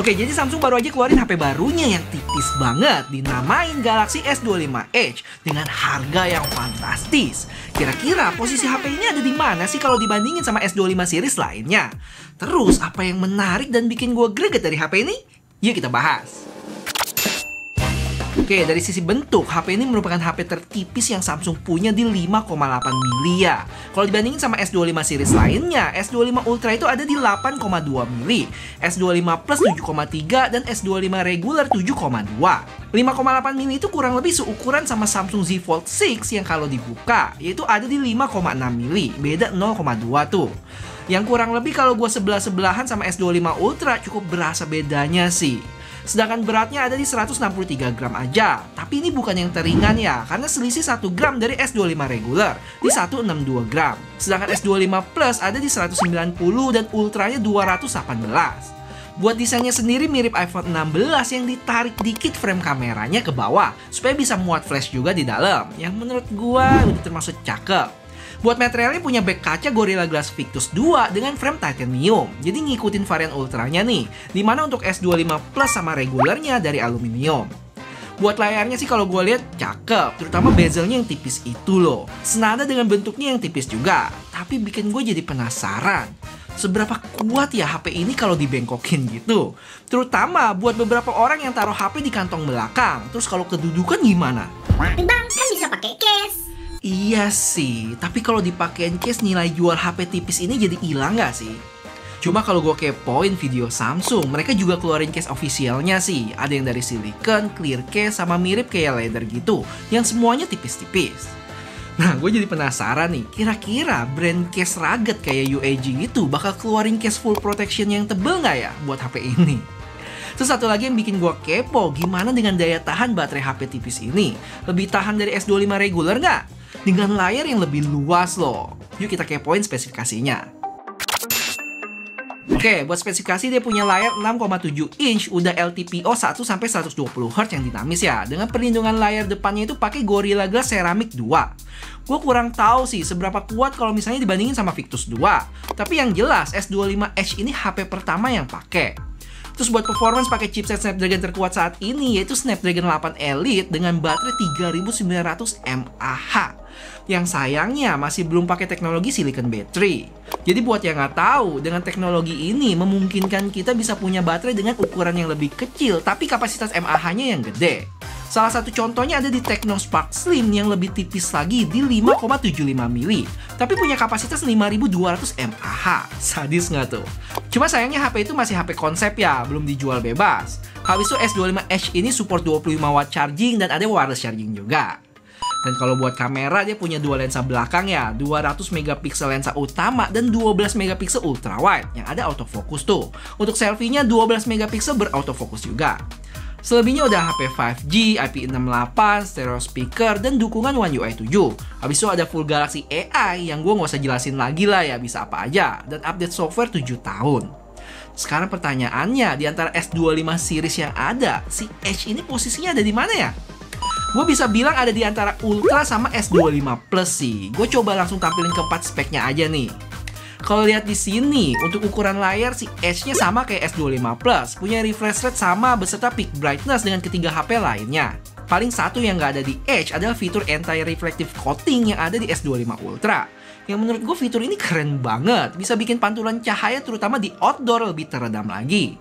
Oke, jadi Samsung baru aja keluarin HP barunya yang tipis banget, dinamain Galaxy S25 Edge dengan harga yang fantastis. Kira-kira posisi HP ini ada di mana sih kalau dibandingin sama S25 series lainnya? Terus, apa yang menarik dan bikin gue greget dari HP ini? Yuk kita bahas. Oke, dari sisi bentuk, HP ini merupakan HP tertipis yang Samsung punya di 5,8 mili ya. Kalau dibandingin sama S25 series lainnya, S25 Ultra itu ada di 8,2 mili, S25 Plus 7,3, dan S25 regular 7,2. 5,8 mili itu kurang lebih seukuran sama Samsung Z Fold 6 yang kalau dibuka, yaitu ada di 5,6 mili, beda 0,2 tuh. Yang kurang lebih kalau gue sebelah-sebelahan sama S25 Ultra cukup berasa bedanya sih. Sedangkan beratnya ada di 163 gram aja. Tapi ini bukan yang teringan ya, karena selisih 1 gram dari S25 regular di 162 gram. Sedangkan S25 Plus ada di 190 dan Ultranya 218. Buat desainnya sendiri mirip iPhone 16 yang ditarik dikit frame kameranya ke bawah supaya bisa muat flash juga di dalam, yang menurut gua udah termasuk cakep. Buat materialnya punya back kaca Gorilla Glass Victus 2 dengan frame titanium. Jadi ngikutin varian ultranya nih, dimana untuk S25 Plus sama regularnya dari aluminium. Buat layarnya sih kalau gue lihat cakep, terutama bezelnya yang tipis itu loh. Senada dengan bentuknya yang tipis juga, tapi bikin gue jadi penasaran. Seberapa kuat ya HP ini kalau dibengkokin gitu? Terutama buat beberapa orang yang taruh HP di kantong belakang. Terus kalau kedudukan gimana? Tapi bang, kan bisa pakai case. Iya sih, tapi kalau dipakein case nilai jual HP tipis ini jadi hilang nggak sih? Cuma kalau gue kepoin video Samsung, mereka juga keluarin case officialnya sih. Ada yang dari silicon, clear case, sama mirip kayak leather gitu, yang semuanya tipis-tipis. Nah, gue jadi penasaran nih, kira-kira brand case rugged kayak UAG gitu bakal keluarin case full protection yang tebel nggak ya buat HP ini? Terus satu lagi yang bikin gue kepo, gimana dengan daya tahan baterai HP tipis ini? Lebih tahan dari S25 regular nggak? Dengan layar yang lebih luas loh. Yuk kita kepoin spesifikasinya. Oke, buat spesifikasi dia punya layar 6,7 inch, udah LTPO 1-120Hz yang dinamis ya. Dengan perlindungan layar depannya itu pakai Gorilla Glass Ceramic 2. Gue kurang tahu sih seberapa kuat kalau misalnya dibandingin sama Victus 2. Tapi yang jelas S25 Edge ini HP pertama yang pakai. Terus buat performance pakai chipset Snapdragon terkuat saat ini, yaitu Snapdragon 8 Elite dengan baterai 3900 mAh. Yang sayangnya masih belum pakai teknologi silicon battery. Jadi buat yang nggak tahu, dengan teknologi ini memungkinkan kita bisa punya baterai dengan ukuran yang lebih kecil, tapi kapasitas mAh-nya yang gede. Salah satu contohnya ada di Tecno Spark Slim yang lebih tipis lagi di 5,75 mili, tapi punya kapasitas 5200 mAh. Sadis nggak tuh? Cuma sayangnya HP itu masih HP konsep ya, belum dijual bebas. Habis itu S25 Edge ini support 25 watt charging dan ada wireless charging juga. Dan kalau buat kamera dia punya dua lensa belakang ya, 200 megapiksel lensa utama dan 12 megapiksel ultra wide yang ada autofocus tuh. Untuk selfie-nya 12 megapiksel berautofokus juga. Selebihnya udah HP 5G, IP68, stereo speaker, dan dukungan One UI 7. Habis itu ada full Galaxy AI yang gue nggak usah jelasin lagi lah ya, bisa apa aja. Dan update software 7 tahun. Sekarang pertanyaannya, di antara S25 series yang ada, si Edge ini posisinya ada di mana ya? Gue bisa bilang ada di antara Ultra sama S25 Plus sih. Gue coba langsung tampilin keempat speknya aja nih. Kalau lihat di sini, untuk ukuran layar si Edge-nya sama kayak S25 Plus, punya refresh rate sama beserta peak brightness dengan ketiga HP lainnya. Paling satu yang nggak ada di Edge adalah fitur anti-reflective coating yang ada di S25 Ultra. Yang menurut gue fitur ini keren banget, bisa bikin pantulan cahaya terutama di outdoor lebih teredam lagi.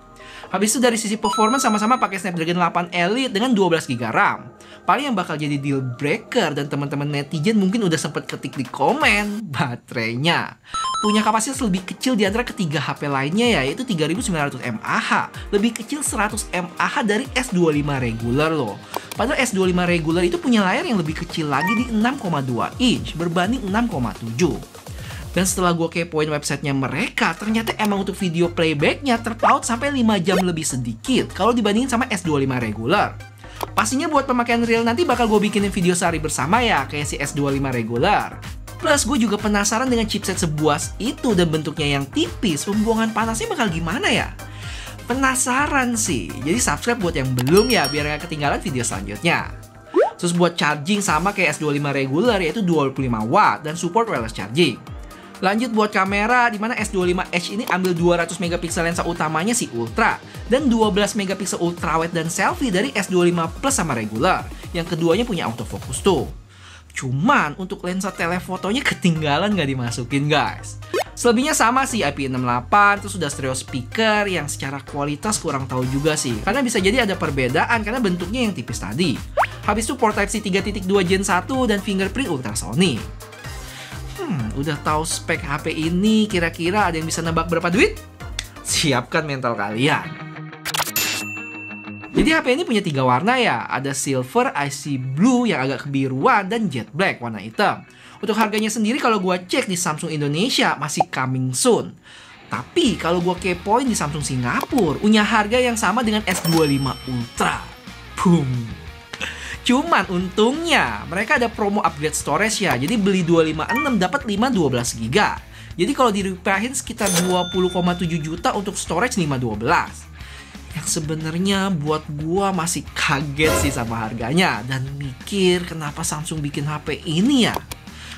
Habis itu dari sisi performance sama-sama pakai Snapdragon 8 Elite dengan 12GB RAM. Paling yang bakal jadi deal breaker dan teman-teman netizen mungkin udah sempet ketik di komen, baterainya. Punya kapasitas lebih kecil di antara ketiga HP lainnya yaitu 3900 mAh. Lebih kecil 100 mAh dari S25 regular loh. Padahal S25 regular itu punya layar yang lebih kecil lagi di 6,2 inch berbanding 6,7. Dan setelah gue kepoin websitenya mereka, ternyata emang untuk video playbacknya terpaut sampai 5 jam lebih sedikit kalau dibandingin sama S25 regular. Pastinya buat pemakaian real nanti bakal gue bikinin video sehari bersama ya, kayak si S25 regular. Plus gue juga penasaran dengan chipset sebuas itu dan bentuknya yang tipis, pembuangan panasnya bakal gimana ya? Penasaran sih, jadi subscribe buat yang belum ya, biar gak ketinggalan video selanjutnya. Terus buat charging sama kayak S25 regular yaitu 25 watt dan support wireless charging. Lanjut buat kamera, di mana S25 Edge ini ambil 200 megapiksel lensa utamanya si Ultra dan 12 megapiksel ultrawide dan selfie dari S25 Plus sama regular. Yang keduanya punya autofocus tuh. Cuman untuk lensa telefotonya ketinggalan nggak dimasukin guys. Selebihnya sama sih, IP68, terus udah stereo speaker yang secara kualitas kurang tahu juga sih. Karena bisa jadi ada perbedaan karena bentuknya yang tipis tadi. Habis itu port Type-C 3.2 Gen 1 dan fingerprint ultrasonic. Udah tahu spek HP ini, kira-kira ada yang bisa nebak berapa duit? Siapkan mental kalian. Jadi HP ini punya 3 warna ya. Ada silver, icy blue yang agak kebiruan, dan jet black warna hitam. Untuk harganya sendiri kalau gua cek di Samsung Indonesia masih coming soon. Tapi kalau gua kepoin di Samsung Singapura, punya harga yang sama dengan S25 Ultra. Boom. Cuman untungnya mereka ada promo upgrade storage ya. Jadi beli 256 dapat 512 GB. Jadi kalau dirupiahin sekitar 20,7 juta untuk storage 512. Yang sebenarnya buat gua masih kaget sih sama harganya dan mikir kenapa Samsung bikin HP ini ya.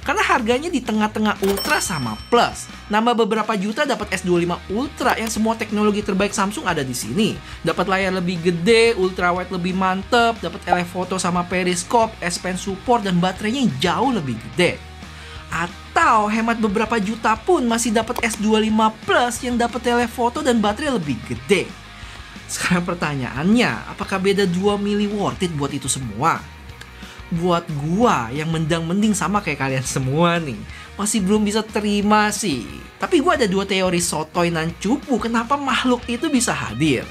Karena harganya di tengah-tengah Ultra sama Plus. Nambah beberapa juta dapat S25 Ultra yang semua teknologi terbaik Samsung ada di sini. Dapat layar lebih gede, ultrawide lebih mantep, dapat telephoto sama periscope, S Pen support, dan baterainya yang jauh lebih gede. Atau hemat beberapa juta pun masih dapat S25 Plus yang dapat telephoto dan baterai lebih gede. Sekarang pertanyaannya, apakah beda 2 mili worth it buat itu semua? Buat gua yang mendang-mending sama kayak kalian semua nih, masih belum bisa terima sih. Tapi gua ada 2 teori sotoy nan cupu kenapa makhluk itu bisa hadir.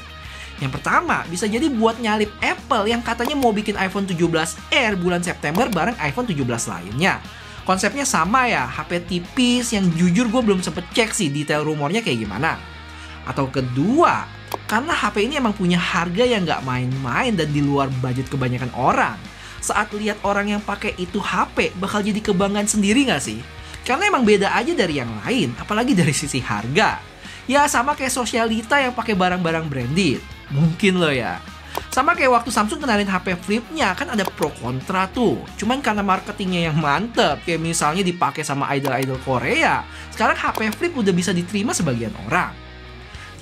Yang pertama, bisa jadi buat nyalip Apple yang katanya mau bikin iPhone 17R bulan September bareng iPhone 17 lainnya. Konsepnya sama ya, HP tipis yang jujur gue belum sempet cek sih detail rumornya kayak gimana. Atau kedua, karena HP ini emang punya harga yang nggak main-main dan di luar budget kebanyakan orang. Saat lihat orang yang pakai itu HP, bakal jadi kebanggaan sendiri nggak sih? Karena emang beda aja dari yang lain, apalagi dari sisi harga. Ya sama kayak Sosialita yang pakai barang-barang branded. Mungkin loh ya. Sama kayak waktu Samsung kenalin HP flipnya, kan ada pro kontra tuh. Cuman karena marketingnya yang mantep, kayak misalnya dipakai sama idol-idol Korea, sekarang HP flip udah bisa diterima sebagian orang.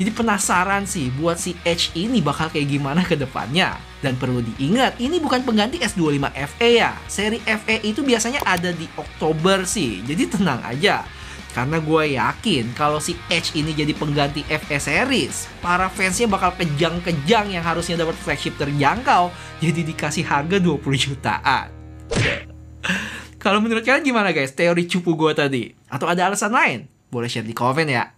Jadi penasaran sih buat si Edge ini bakal kayak gimana ke depannya. Dan perlu diingat, ini bukan pengganti S25 FE ya. Seri FE itu biasanya ada di Oktober sih. Jadi tenang aja. Karena gue yakin kalau si Edge ini jadi pengganti FE series, para fansnya bakal kejang-kejang yang harusnya dapat flagship terjangkau jadi dikasih harga 20 jutaan. Kalau menurut kalian gimana guys teori cupu gue tadi? Atau ada alasan lain? Boleh share di komen ya.